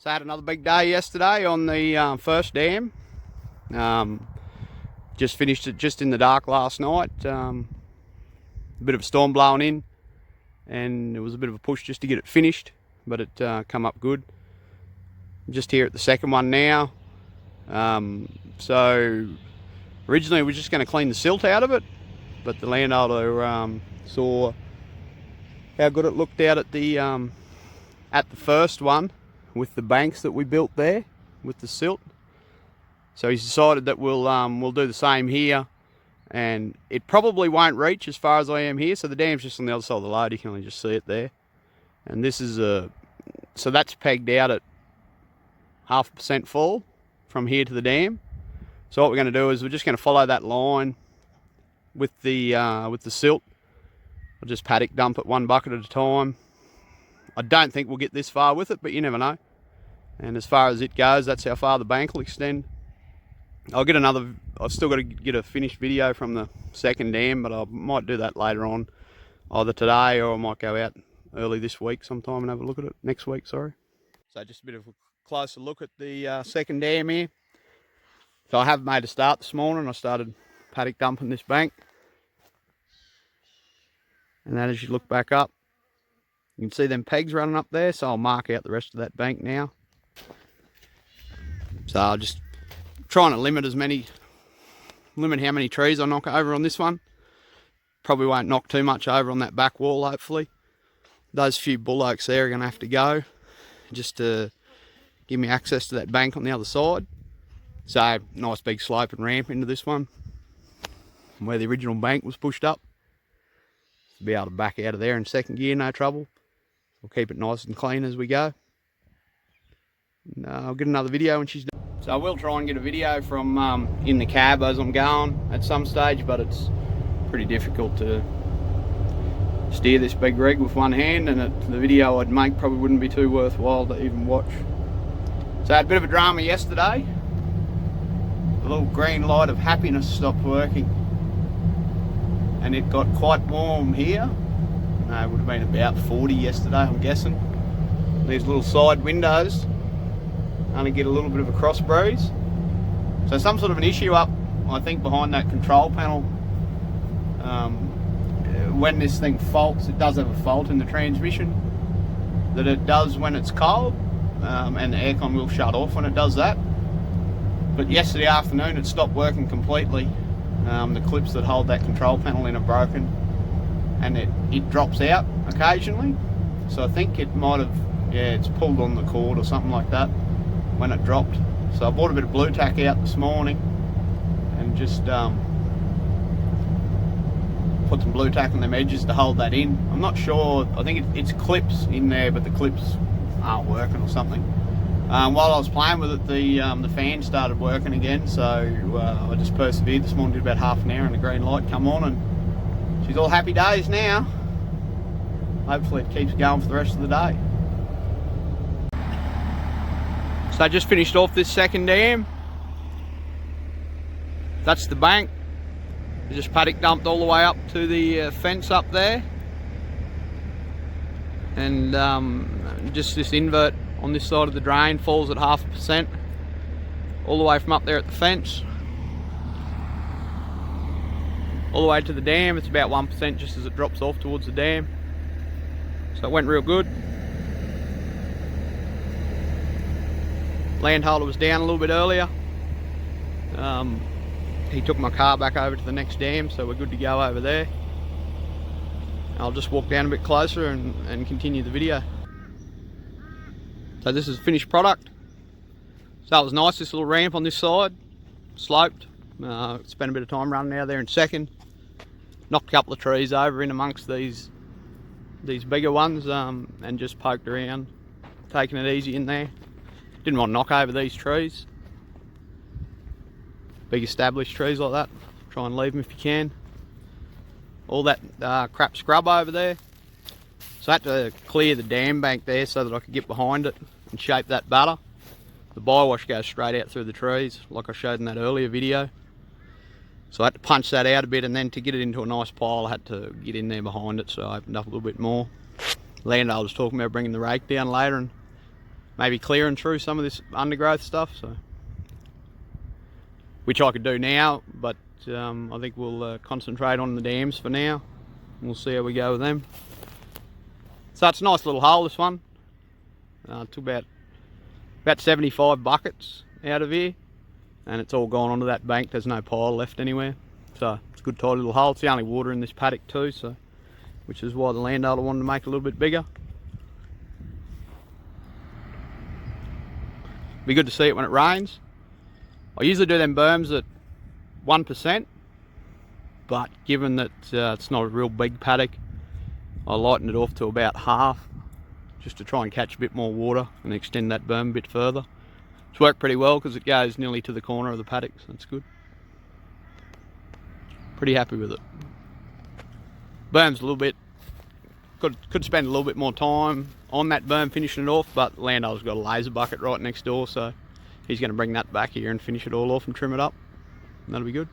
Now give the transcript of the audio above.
So I had another big day yesterday on the first dam. Just finished it just in the dark last night. A bit of a storm blowing in, and it was a bit of a push just to get it finished, but it come up good. I'm just here at the second one now. So originally we were just going to clean the silt out of it, but the landowner saw how good it looked out at the first one with the banks that we built there with the silt. So he's decided that we'll do the same here, and it probably won't reach as far as I am here. So the dam's just on the other side of the load. You can only just see it there, and this is so that's pegged out at 0.5% full from here to the dam. So what we're going to do is we're just going to follow that line with the silt. I'll just paddock dump it one bucket at a time. I don't think we'll get this far with it, but you never know. And as far as it goes, that's how far the bank will extend. I've still got to get a finished video from the second dam, but I might do that later on, either today or I might go out early this week sometime and have a look at it. Next week, sorry. So just a bit of a closer look at the second dam here. So I have made a start this morning. I started paddock dumping this bank. And then as you look back up, you can see them pegs running up there, so I'll mark out the rest of that bank now. So I'll just trying to limit how many trees I knock over on this one. Probably won't knock too much over on that back wall, hopefully. Those few bull oaks there are going to have to go just to give me access to that bank on the other side. So nice big slope and ramp into this one where the original bank was pushed up. To be able to back out of there in second gear, no trouble. We'll keep it nice and clean as we go. And, I'll get another video when she's done. So I will try and get a video from in the cab as I'm going at some stage, but it's pretty difficult to steer this big rig with one hand, and the video I'd make probably wouldn't be too worthwhile to even watch. So I had a bit of a drama yesterday. The little green light of happiness stopped working, and it got quite warm here. It would have been about 40 yesterday, I'm guessing. These little side windows only get a little bit of a cross breeze. So some sort of an issue up, I think, behind that control panel. When this thing faults, it does have a fault in the transmission that it does when it's cold, and the aircon will shut off when it does that. But yesterday afternoon it stopped working completely. The clips that hold that control panel in are broken, and it drops out occasionally. So I think it might have, it's pulled on the cord or something like that when it dropped. So I bought a bit of blue tack out this morning and just put some blue tack on them edges to hold that in. I'm not sure, I think it's clips in there, but the clips aren't working or something. While I was playing with it, the fan started working again, so I just persevered this morning, did about half an hour, and the green light come on, and she's all happy days now. Hopefully it keeps going for the rest of the day. So I just finished off this second dam. That's the bank. I just paddock dumped all the way up to the fence up there, and just this invert on this side of the drain falls at 0.5% all the way from up there at the fence all the way to the dam. It's about 1% just as it drops off towards the dam, so it went real good. Landholder was down a little bit earlier. He took my car back over to the next dam, so we're good to go over there. I'll just walk down a bit closer and continue the video. So this is finished product. So it was nice, this little ramp on this side, sloped. Spent a bit of time running out there in second. Knocked a couple of trees over in amongst these bigger ones, and just poked around, taking it easy in there. Didn't want to knock over these trees. Big established trees like that, try and leave them if you can. All that crap scrub over there. So I had to clear the dam bank there so that I could get behind it and shape that batter. The bywash goes straight out through the trees, like I showed in that earlier video. So I had to punch that out a bit, and then to get it into a nice pile I had to get in there behind it, so I opened up a little bit more. Landholder was talking about bringing the rake down later and maybe clearing through some of this undergrowth stuff, so which I could do now, but I think we'll concentrate on the dams for now. We'll see how we go with them. So it's a nice little hole, this one. Took about 75 buckets out of here, and it's all gone onto that bank. There's no pile left anywhere, so it's a good tidy little hole. It's the only water in this paddock too, so which is why the landowner wanted to make it a little bit bigger. Be good to see it when it rains. I usually do them berms at 1%, but given that it's not a real big paddock, I lighten it off to about half, just to try and catch a bit more water and extend that berm a bit further. It's worked pretty well because it goes nearly to the corner of the paddock, so that's good. Pretty happy with it. Berm's a little bit, could spend a little bit more time on that berm finishing it off, but landowner's got a laser bucket right next door, so he's going to bring that back here and finish it all off and trim it up, and that'll be good.